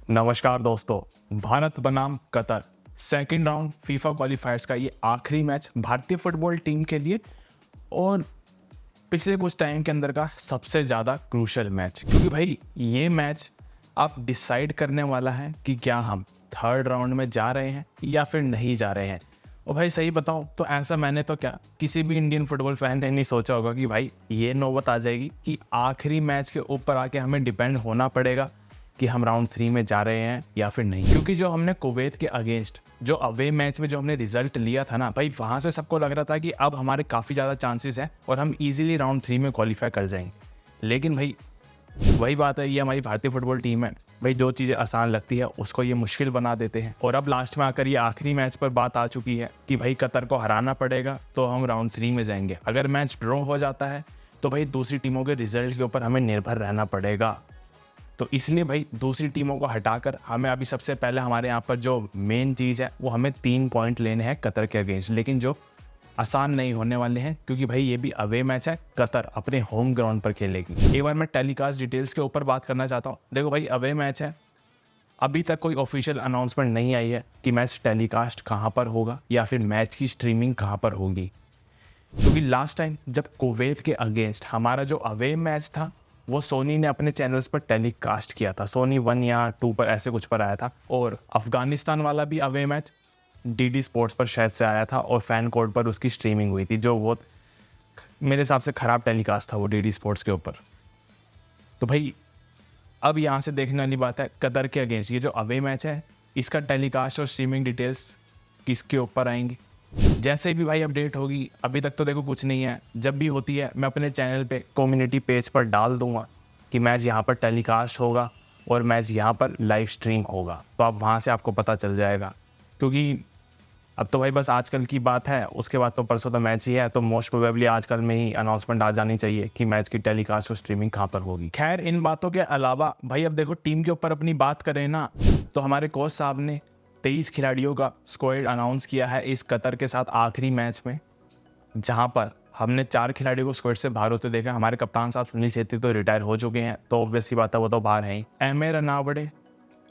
नमस्कार दोस्तों। भारत बनाम कतर सेकंड राउंड फीफा क्वालिफायर्स का ये आखिरी मैच भारतीय फुटबॉल टीम के लिए और पिछले कुछ टाइम के अंदर का सबसे ज़्यादा क्रूशल मैच, क्योंकि भाई ये मैच आप डिसाइड करने वाला है कि क्या हम थर्ड राउंड में जा रहे हैं या फिर नहीं जा रहे हैं। और भाई सही बताऊं तो ऐसा मैंने तो क्या किसी भी इंडियन फुटबॉल फैन ने नहीं सोचा होगा कि भाई ये नौबत आ जाएगी कि आखिरी मैच के ऊपर आके हमें डिपेंड होना पड़ेगा कि हम राउंड 3 में जा रहे हैं या फिर नहीं। क्योंकि जो हमने कुवैत के अगेंस्ट जो अवे मैच में जो हमने रिजल्ट लिया था ना भाई, वहां से सबको लग रहा था कि अब हमारे काफ़ी ज़्यादा चांसेस हैं और हम इजीली राउंड 3 में क्वालिफाई कर जाएंगे। लेकिन भाई वही बात है, ये हमारी भारतीय फुटबॉल टीम है भाई, जो चीज़ें आसान लगती है उसको ये मुश्किल बना देते हैं। और अब लास्ट में आकर ये आखिरी मैच पर बात आ चुकी है कि भाई कतर को हराना पड़ेगा तो हम राउंड 3 में जाएंगे। अगर मैच ड्रॉ हो जाता है तो भाई दूसरी टीमों के रिजल्ट के ऊपर हमें निर्भर रहना पड़ेगा। तो इसलिए भाई दूसरी टीमों को हटाकर हमें अभी सबसे पहले हमारे यहाँ पर जो मेन चीज़ है वो हमें 3 पॉइंट लेने हैं कतर के अगेंस्ट, लेकिन जो आसान नहीं होने वाले हैं क्योंकि भाई ये भी अवे मैच है, कतर अपने होम ग्राउंड पर खेलेगी। एक बार मैं टेलीकास्ट डिटेल्स के ऊपर बात करना चाहता हूँ। देखो भाई अवे मैच है, अभी तक कोई ऑफिशियल अनाउंसमेंट नहीं आई है कि मैच टेलीकास्ट कहाँ पर होगा या फिर मैच की स्ट्रीमिंग कहाँ पर होगी। क्योंकि लास्ट टाइम जब कुवैत के अगेंस्ट हमारा जो अवे मैच था वो सोनी ने अपने चैनल्स पर टेलीकास्ट किया था, सोनी 1 या 2 पर ऐसे कुछ पर आया था। और अफगानिस्तान वाला भी अवे मैच डीडी स्पोर्ट्स पर शायद से आया था और फैन कोड पर उसकी स्ट्रीमिंग हुई थी, जो बहुत मेरे हिसाब से ख़राब टेलीकास्ट था वो डीडी स्पोर्ट्स के ऊपर। तो भाई अब यहाँ से देखने वाली बात है कतर के अगेंस्ट ये जो अवे मैच है इसका टेलीकास्ट और स्ट्रीमिंग डिटेल्स किसके ऊपर आएंगी। जैसे भी भाई अपडेट होगी, अभी तक तो देखो कुछ नहीं है, जब भी होती है मैं अपने चैनल पे कम्युनिटी पेज पर डाल दूंगा कि मैच यहाँ पर टेलीकास्ट होगा और मैच यहाँ पर लाइव स्ट्रीम होगा, तो आप वहाँ से आपको पता चल जाएगा। क्योंकि अब तो भाई बस आजकल की बात है, उसके बाद तो परसों तो मैच ही है, तो मोस्ट प्रोबेबली आजकल में ही अनाउंसमेंट आ जानी चाहिए कि मैच की टेलीकास्ट और स्ट्रीमिंग कहाँ पर होगी। खैर इन बातों के अलावा भाई अब देखो टीम के ऊपर अपनी बात करें ना, तो हमारे कोच साहब ने 23 खिलाड़ियों का स्क्वाड अनाउंस किया है इस कतर के साथ आखिरी मैच में, जहां पर हमने 4 खिलाड़ियों को स्क्वाड से बाहर होते देखा। हमारे कप्तान साहब सुनील छेत्री तो रिटायर हो चुके हैं, तो ऑब्वियस सी बात है वो तो बाहर हैं ही। एम ए रनावड़े,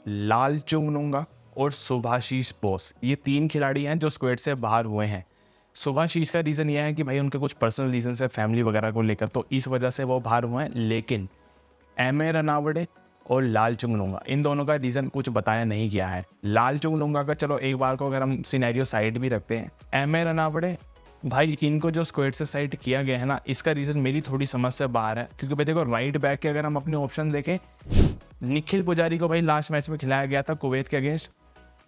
लालचुंगनुंगा और सुभाशीष बोस, ये 3 खिलाड़ी हैं जो स्क्वाड से बाहर हुए हैं। सुभाशीष का रीज़न ये है कि भाई उनके कुछ पर्सनल रीजन है फैमिली वगैरह को लेकर, तो इस वजह से वो बाहर हुए हैं। लेकिन एम ए रनावड़े और लालचुंगनुंगा इन दोनों का रीज़न कुछ बताया नहीं गया है। लालचुंगनुंगा का चलो एक बार को अगर हम सिनेरियो साइड भी रखते हैं, एम ए रनावड़े भाई इनको जो स्क्वाड से साइड किया गया है ना, इसका रीज़न मेरी थोड़ी समझ से बाहर है। क्योंकि भाई देखो राइट बैक के अगर हम अपने ऑप्शन देखें, निखिल पुजारी को भाई लास्ट मैच में खिलाया गया था कुवैत के अगेंस्ट,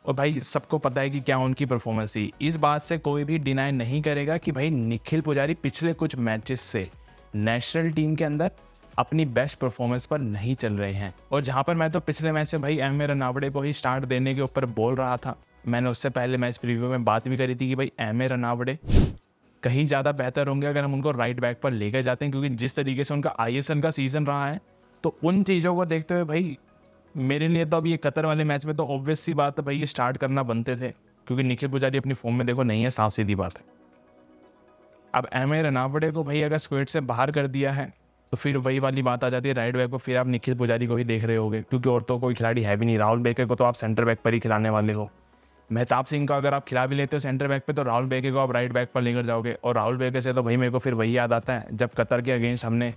और भाई सबको पता है कि क्या उनकी परफॉर्मेंस थी। इस बात से कोई भी डिनाई नहीं करेगा कि भाई निखिल पुजारी पिछले कुछ मैचेस से नेशनल टीम के अंदर अपनी बेस्ट परफॉर्मेंस पर नहीं चल रहे हैं। और जहां पर मैं तो पिछले मैच से भाई एम ए रनावड़े को ही स्टार्ट देने के ऊपर बोल रहा था, मैंने उससे पहले मैच प्रीव्यू में बात भी करी थी कि भाई एम ए रनावड़े कहीं ज़्यादा बेहतर होंगे अगर हम उनको राइट बैक पर लेकर जाते हैं। क्योंकि जिस तरीके से उनका ISL का सीज़न रहा है, तो उन चीज़ों को देखते हुए भाई मेरे लिए तो अब ये कतर वाले मैच में तो ऑब्वियस सी बात है भाई ये स्टार्ट करना बनते थे, क्योंकि निखिल पुजारी अपनी फॉर्म में देखो नहीं है, साफ सीधी बात है। अब एम ए रनावड़े को भाई अगर स्क्वाड से बाहर कर दिया है तो फिर वही वाली बात आ जाती है राइट बैक को, फिर आप निखिल पुजारी को ही देख रहे होगे, क्योंकि और तो कोई खिलाड़ी है भी नहीं। राहुल बेके को तो आप सेंटर बैक पर ही खिलाने वाले हो। महताब सिंह का अगर आप खिला भी लेते हो सेंटर बैक पे, तो राहुल बेके को आप राइट बैक पर लेकर जाओगे। और राहुल बेके से तो भाई मेरे को फिर वही याद आता है जब कतर के अगेंस्ट हमने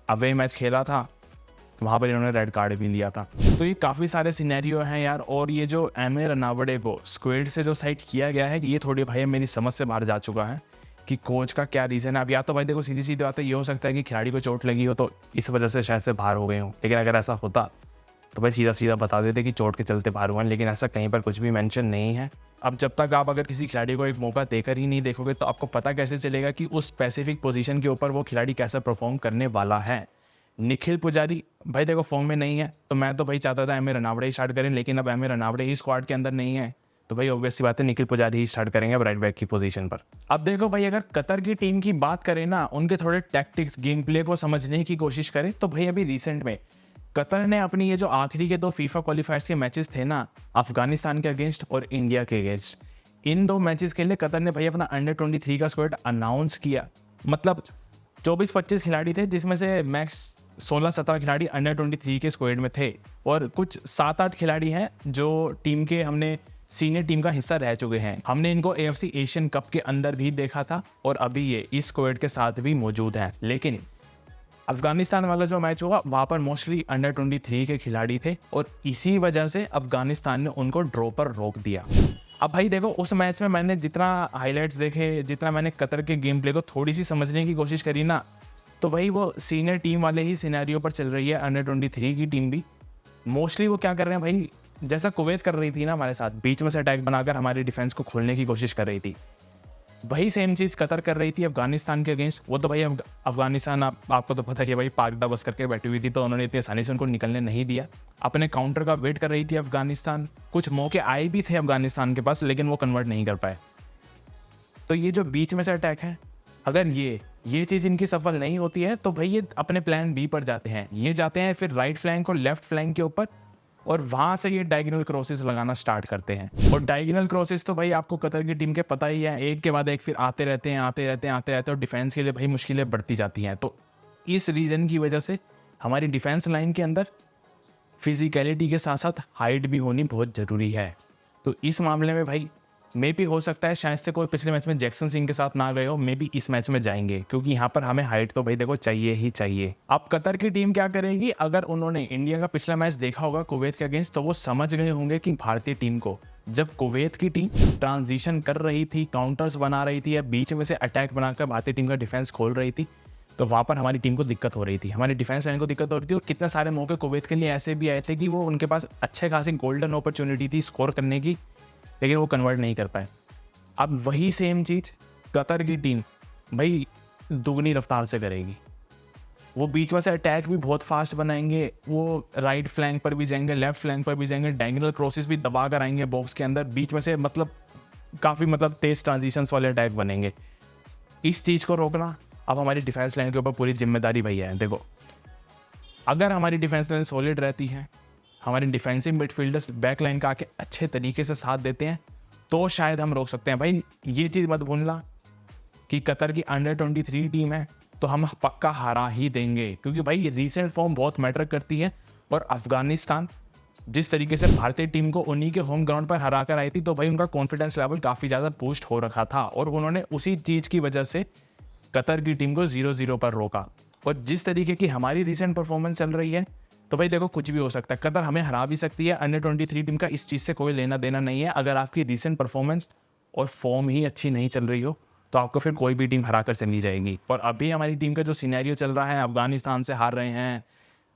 अवे मैच खेला था, तो वहाँ पर इन्होंने रेड कार्ड भी लिया था। तो ये काफ़ी सारे सिनेरियो हैं यार। और ये जो एम ए रनावड़े को स्क्वाड से जो साइड किया गया है, ये थोड़ी भाई मेरी समझ से बाहर जा चुका है कि कोच का क्या रीज़न है। अब या तो भाई देखो सीधी सीधी बात है, ये हो सकता है कि खिलाड़ी को चोट लगी हो तो इस वजह से शायद से बाहर हो गए हो। लेकिन अगर ऐसा होता तो भाई सीधा सीधा बता देते कि चोट के चलते बाहर हुआ है, लेकिन ऐसा कहीं पर कुछ भी मेंशन नहीं है। अब जब तक आप अगर किसी खिलाड़ी को एक मौका देकर ही नहीं देखोगे तो आपको पता कैसे चलेगा कि उस स्पेसिफिक पोजीशन के ऊपर वो खिलाड़ी कैसा परफॉर्म करने वाला है। निखिल पुजारी भाई देखो फॉर्म में नहीं है, तो मैं तो भाई चाहता था एम ए रनावड़े ही स्टार्ट करें, लेकिन अब एम ए रनावड़े ही स्क्वाड के अंदर नहीं है, तो भाई ऑब्वियस सी बात है निखिल पुजारी ही स्टार्ट करेंगे अब राइट बैक की पोजीशन पर। अब देखो भाई अगर कतर की टीम की बात करें ना, उनके थोड़े टैक्टिक्स गेम प्ले को समझने की कोशिश करें, तो भाई अभी रिसेंट में कतर ने अपनी ये जो आखिरी के 2 फीफा क्वालिफायर्स के मैचेस थे ना, अफगानिस्तान के अगेंस्ट और इंडिया के अगेंस्ट, इन 2 मैचेस के लिए कतर ने भाई अपना अंडर 23 का स्क्वाड अनाउंस किया। मतलब 24-25 खिलाड़ी थे, जिसमें से मैक्स 16-17 खिलाड़ी अंडर 23 के स्क्वाड में थे और कुछ 7-8 खिलाड़ी हैं जो टीम के हमने सीनियर टीम का हिस्सा रह चुके हैं। हमने इनको AFC एशियन कप के अंदर भी देखा था और अभी ये इस स्क्वाड के साथ भी मौजूद हैं। लेकिन अफगानिस्तान वाला जो मैच हुआ वहाँ पर मोस्टली अंडर 23 के खिलाड़ी थे और इसी वजह से अफगानिस्तान ने उनको ड्रॉ पर रोक दिया। अब भाई देखो, उस मैच में मैंने जितना हाइलाइट्स देखे, जितना मैंने कतर के गेम प्ले को थोड़ी सी समझने की कोशिश करी ना, तो भाई वो सीनियर टीम वाले ही सिनेरियो पर चल रही है। अंडर 23 की टीम भी मोस्टली वो क्या कर रहे हैं भाई, जैसा कुवैत कर रही थी ना हमारे साथ, बीच में से अटैक बनाकर हमारी डिफेंस को खोलने की कोशिश कर रही थी, वही सेम चीज़ कतर कर रही थी अफगानिस्तान के अगेंस्ट। वो तो भाई अफगानिस्तान आपको तो पता है कि भाई पागदा बस करके बैठी हुई थी, तो उन्होंने इतनी आसानी से उनको निकलने नहीं दिया। अपने काउंटर का वेट कर रही थी अफगानिस्तान। कुछ मौके आए भी थे अफगानिस्तान के पास, लेकिन वो कन्वर्ट नहीं कर पाए। तो ये जो बीच में से अटैक है, अगर ये चीज़ इनकी सफल नहीं होती है तो भाई ये अपने प्लान बी पर जाते हैं। ये जाते हैं फिर राइट फ्लैंक और लेफ्ट फ्लैंक के ऊपर और वहाँ से ये डायगोनल क्रॉसेस लगाना स्टार्ट करते हैं। और डायगोनल क्रॉसेस तो भाई आपको कतर की टीम के पता ही है, एक के बाद एक फिर आते रहते हैं और डिफेंस के लिए भाई मुश्किलें बढ़ती जाती हैं। तो इस रीज़न की वजह से हमारी डिफेंस लाइन के अंदर फिजिकलिटी के साथ साथ हाइट भी होनी बहुत ज़रूरी है। तो इस मामले में भाई मे भी हो सकता है शायद से कोई पिछले मैच में जैक्सन सिंह के साथ ना गए हो, मे भी इस मैच में जाएंगे, क्योंकि यहाँ पर हमें हाइट तो भाई देखो चाहिए ही चाहिए। अब कतर की टीम क्या करेगी, अगर उन्होंने इंडिया का पिछला मैच देखा होगा कुवैत के अगेंस्ट, तो वो समझ गए होंगे कि भारतीय टीम को जब कुवैत की टीम ट्रांजिशन कर रही थी, काउंटर्स बना रही थी या बीच में से अटैक बनाकर भारतीय टीम का डिफेंस खोल रही थी, तो वहाँ पर हमारी टीम को दिक्कत हो रही थी, हमारी डिफेंस लाइन को दिक्कत हो रही थी। और कितने सारे मौके कुवैत के लिए ऐसे भी आए थे कि वो उनके पास अच्छे खासी गोल्डन अपॉर्चुनिटी थी स्कोर करने की, लेकिन वो कन्वर्ट नहीं कर पाए। अब वही सेम चीज़ कतर की टीम भाई दुगनी रफ्तार से करेगी। वो बीच में से अटैक भी बहुत फास्ट बनाएंगे, वो राइट फ्लैंक पर भी जाएंगे, लेफ्ट फ्लैंक पर भी जाएंगे, डायगोनल क्रॉसेस भी दबा कर आएंगे बॉक्स के अंदर, बीच में से काफ़ी तेज ट्रांजिशंस वाले अटैक बनेंगे। इस चीज़ को रोकना अब हमारी डिफेंस लाइन के ऊपर पूरी जिम्मेदारी भैया है। देखो, अगर हमारी डिफेंस लाइन सॉलिड रहती है, हमारे डिफेंसिव मिडफील्डर्स बैक लाइन का आके अच्छे तरीके से साथ देते हैं, तो शायद हम रोक सकते हैं। भाई ये चीज़ मत भूलना कि कतर की अंडर 23 टीम है, तो हम पक्का हरा ही देंगे, क्योंकि भाई रीसेंट फॉर्म बहुत मैटर करती है। और अफगानिस्तान जिस तरीके से भारतीय टीम को उन्हीं के होम ग्राउंड पर हरा कर आई थी, तो भाई उनका कॉन्फिडेंस लेवल काफ़ी ज़्यादा बूस्ट हो रखा था और उन्होंने उसी चीज़ की वजह से कतर की टीम को 0-0 पर रोका। और जिस तरीके की हमारी रीसेंट परफॉर्मेंस चल रही है, तो भाई देखो कुछ भी हो सकता है, कतर हमें हरा भी सकती है। अंडर 23 टीम का इस चीज़ से कोई लेना देना नहीं है। अगर आपकी रीसेंट परफॉर्मेंस और फॉर्म ही अच्छी नहीं चल रही हो, तो आपको फिर कोई भी टीम हरा कर चली जाएगी। और अभी हमारी टीम का जो सिनेरियो चल रहा है, अफगानिस्तान से हार रहे हैं,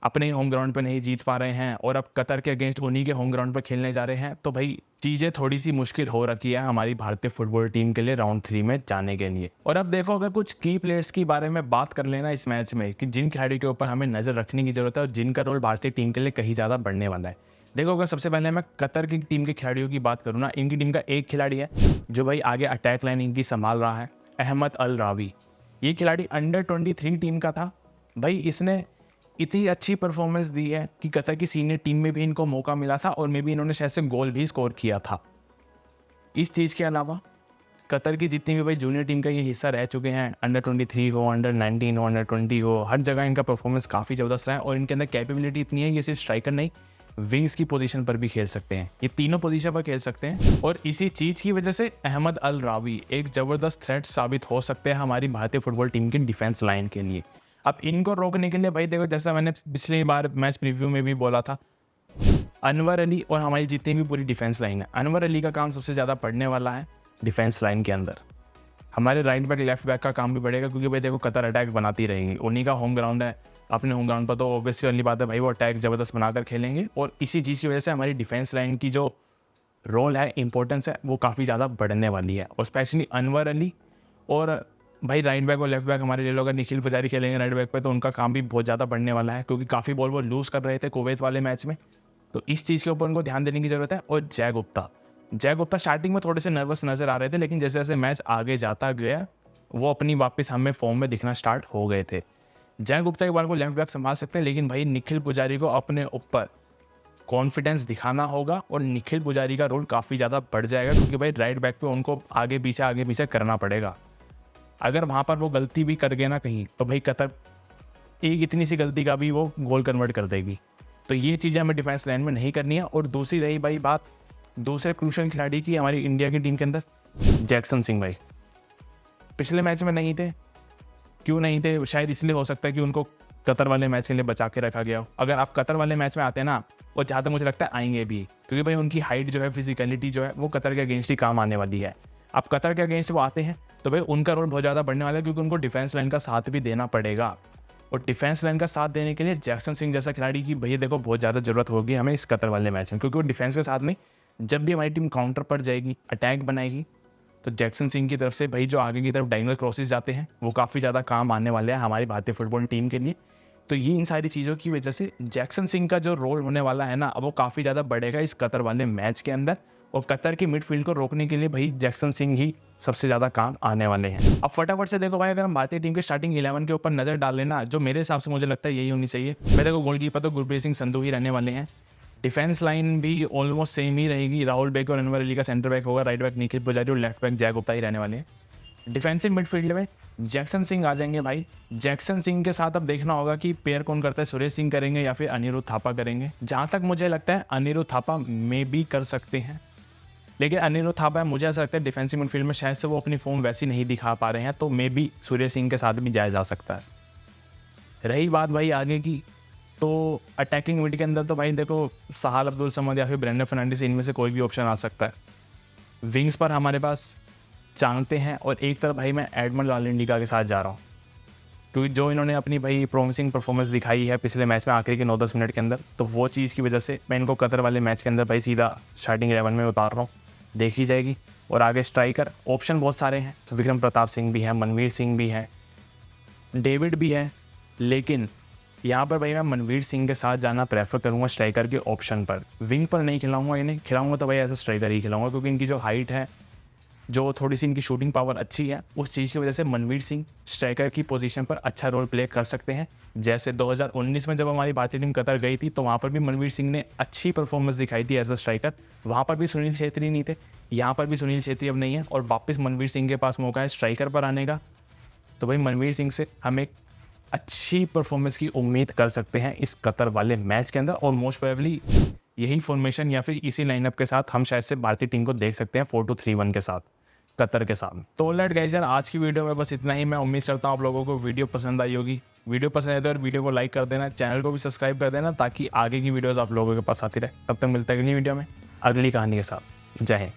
अपने होम ग्राउंड पर नहीं जीत पा रहे हैं और अब कतर के अगेंस्ट उन्हीं के होम ग्राउंड पर खेलने जा रहे हैं, तो भाई चीज़ें थोड़ी सी मुश्किल हो रखी है हमारी भारतीय फुटबॉल टीम के लिए राउंड 3 में जाने के लिए। और अब देखो, अगर कुछ की प्लेयर्स के बारे में बात कर लेना इस मैच में कि जिन खिलाड़ियों के ऊपर हमें नज़र रखने की जरूरत है और जिनका रोल भारतीय टीम के लिए कहीं ज़्यादा बढ़ने वाला है। देखो, अगर सबसे पहले मैं कतर की टीम के खिलाड़ियों की बात करूँ ना, इनकी टीम का एक खिलाड़ी है जो भाई आगे अटैक लाइन इनकी संभाल रहा है, अहमद अल रावी। ये खिलाड़ी अंडर 23 टीम का था। भाई इसने इतनी अच्छी परफॉर्मेंस दी है कि कतर की सीनियर टीम में भी इनको मौका मिला था और मे भी इन्होंने शायद से गोल भी स्कोर किया था। इस चीज़ के अलावा कतर की जितनी भी भाई जूनियर टीम का ये हिस्सा रह चुके हैं, अंडर 23 हो, अंडर 19 हो, अंडर 20 हो, हर जगह इनका परफॉर्मेंस काफ़ी ज़बरदस्त रहा है और इनके अंदर कैपेबिलिटी इतनी है, ये सिर्फ स्ट्राइकर नहीं, विंग्स की पोजीशन पर भी खेल सकते हैं। ये तीनों पोजीशन पर खेल सकते हैं और इसी चीज़ की वजह से अहमद अल रावी एक ज़बरदस्त थ्रेट साबित हो सकते हैं हमारी भारतीय फुटबॉल टीम की डिफेंस लाइन के लिए। अब इनको रोकने के लिए भाई देखो, जैसा मैंने पिछली बार मैच प्रीव्यू में भी बोला था, अनवर अली और हमारी जितनी भी पूरी डिफेंस लाइन है, अनवर अली का काम सबसे ज़्यादा पड़ने वाला है डिफेंस लाइन के अंदर। हमारे राइट बैक लेफ्ट बैक का काम भी बढ़ेगा, क्योंकि भाई देखो कतर अटैक बनाती रहेंगी, उन्हीं का होम ग्राउंड है। अपने होम ग्राउंड पर तो ऑब्वियसली वाली बात है भाई, वो अटैक ज़बरदस्त बनाकर खेलेंगे और इसी चीज़ की वजह से हमारी डिफेंस लाइन की जो रोल है, इंपॉर्टेंस है, वो काफ़ी ज़्यादा बढ़ने वाली है। और स्पेशली अनवर अली और भाई राइट बैक और लेफ्ट बैक हमारे ले लो, अगर निखिल पुजारी खेलेंगे राइट बैक पे, तो उनका काम भी बहुत ज़्यादा बढ़ने वाला है, क्योंकि काफ़ी बॉल वो लूज़ कर रहे थे कुवैत वाले मैच में। तो इस चीज़ के ऊपर उनको ध्यान देने की ज़रूरत है। और जय गुप्ता स्टार्टिंग में थोड़े से नर्वस नज़र आ रहे थे, लेकिन जैसे जैसे मैच आगे जाता गया वो अपनी वापस हमें फॉर्म में दिखना स्टार्ट हो गए थे। जय गुप्ता के बार को लेफ्ट बैक संभाल सकते हैं, लेकिन भाई निखिल पुजारी को अपने ऊपर कॉन्फिडेंस दिखाना होगा और निखिल पुजारी का रोल काफ़ी ज़्यादा बढ़ जाएगा, क्योंकि भाई राइट बैक पे उनको आगे पीछे करना पड़ेगा। अगर वहाँ पर वो गलती भी कर गए ना कहीं, तो भाई कतर एक इतनी सी गलती का भी वो गोल कन्वर्ट कर देगी। तो ये चीज़ें हमें डिफेंस लाइन में नहीं करनी है। और दूसरी रही भाई बात दूसरे क्रूशियल खिलाड़ी की हमारी इंडिया की टीम के अंदर, जैक्सन सिंह भाई पिछले मैच में नहीं थे। क्यों नहीं थे? शायद इसलिए हो सकता है कि उनको कतर वाले मैच के लिए बचा के रखा गया हो। अगर आप कतर वाले मैच में आते हैं ना, और जहाँ तक मुझे लगता है आएंगे भी, क्योंकि भाई उनकी हाइट जो है, फिजिकलिटी जो है, वो कतर के अगेंस्ट ही काम आने वाली है। अब कतर के अगेंस्ट वो आते हैं तो भाई उनका रोल बहुत ज़्यादा बढ़ने वाला है, क्योंकि उनको डिफेंस लाइन का साथ भी देना पड़ेगा। और डिफेंस लाइन का साथ देने के लिए जैक्सन सिंह जैसा खिलाड़ी की भैया देखो बहुत ज़्यादा ज़रूरत होगी हमें इस कतर वाले मैच में, क्योंकि वो डिफेंस के साथ में जब भी हमारी टीम काउंटर पर जाएगी, अटैक बनाएगी, तो जैक्सन सिंह की तरफ से भाई जो आगे की तरफ डायगोनल क्रॉसेस जाते हैं वो काफ़ी ज़्यादा काम आने वाले हैं हमारी भारतीय फुटबॉल टीम के लिए। तो ये इन सारी चीज़ों की वजह से जैक्सन सिंह का जो रोल होने वाला है ना, अब वो काफ़ी ज़्यादा बढ़ेगा इस कतर वाले मैच के अंदर। और कतर की मिडफील्ड को रोकने के लिए भाई जैक्सन सिंह ही सबसे ज़्यादा काम आने वाले हैं। अब फटाफट से देखो भाई, अगर हम भारतीय टीम के स्टार्टिंग 11 के ऊपर नज़र डाल लेना, जो मेरे हिसाब से मुझे लगता है यही होनी चाहिए। मैं देखो गोलकीपर तो गुरप्रीत सिंह संधू ही रहने वाले हैं। डिफेंस लाइन भी ऑलमोस्ट सेम ही रहेगी। राहुल बेग और अनवर अली का सेंटर बैक होगा, राइट बैक निखिल पुजारी और लेफ्ट बैक जय गुप्ता ही रहने वाले हैं। डिफेंसिव मिडफील्ड में जैक्सन सिंह आ जाएंगे भाई। जैक्सन सिंह के साथ अब देखना होगा कि पेयर कौन करता है, सुरेश सिंह करेंगे या फिर अनिरुद्ध थापा करेंगे। जहाँ तक मुझे लगता है अनिरुद्ध थापा मे भी कर सकते हैं, लेकिन अनिरुद्ध थापा मुझे ऐसा लगता है डिफेंसिव मिडफील्ड में शायद से वो अपनी फॉर्म वैसी नहीं दिखा पा रहे हैं, तो मे भी सुरेश सिंह के साथ भी जाया जा सकता है। रही बात भाई आगे की, तो अटैकिंग मिड के अंदर तो भाई देखो सहाल अब्दुल समद या फिर ब्रेंडन फर्नांडिस, इनमें से कोई भी ऑप्शन आ सकता है। विंग्स पर हमारे पास जानते हैं, और एक तरफ भाई मैं एडमंड लालिंडिका के साथ जा रहा हूँ, क्योंकि जो इन्होंने अपनी भाई प्रॉमिसिंग परफॉर्मेंस दिखाई है पिछले मैच में आखिरी के 9-10 मिनट के अंदर, तो वो चीज़ की वजह से मैं इनको कतर वाले मैच के अंदर भाई सीधा स्टार्टिंग 11 में उतार रहा हूँ, देखी जाएगी। और आगे स्ट्राइकर ऑप्शन बहुत सारे हैं, तो विक्रम प्रताप सिंह भी है, मनवीर सिंह भी है, डेविड भी है, लेकिन यहाँ पर भाई मैं मनवीर सिंह के साथ जाना प्रेफर करूँगा स्ट्राइकर के ऑप्शन पर। विंग पर नहीं खिलाऊंगा इन्हें, खिलाऊंगा तो भाई ऐसा स्ट्राइकर ही खिलाऊंगा, क्योंकि इनकी जो हाइट है, जो थोड़ी सी इनकी शूटिंग पावर अच्छी है, उस चीज़ की वजह से मनवीर सिंह स्ट्राइकर की पोजीशन पर अच्छा रोल प्ले कर सकते हैं। जैसे 2019 में जब हमारी भारतीय टीम कतर गई थी, तो वहाँ पर भी मनवीर सिंह ने अच्छी परफॉर्मेंस दिखाई थी एज अ स्ट्राइकर। वहाँ पर भी सुनील छेत्री नहीं थे, यहाँ पर भी सुनील छेत्री अब नहीं है, और वापस मनवीर सिंह के पास मौका है स्ट्राइकर पर आने का। तो भाई मनवीर सिंह से हम एक अच्छी परफॉर्मेंस की उम्मीद कर सकते हैं इस कतर वाले मैच के अंदर, और मोस्ट प्रोबेबली यही फॉर्मेशन या फिर इसी लाइनअप के साथ हम शायद से भारतीय टीम को देख सकते हैं 4-2-3-1 के साथ कतर के साथ। तो लेट गाइस यार, आज की वीडियो में बस इतना ही। मैं उम्मीद करता हूँ आप लोगों को वीडियो पसंद आई होगी। वीडियो पसंद आए तो यार वीडियो को लाइक कर देना, चैनल को भी सब्सक्राइब कर देना, ताकि आगे की वीडियोस आप लोगों के पास आती रहे। तब तक मिलते हैं अगली वीडियो में अगली कहानी के साथ। जय हिंद।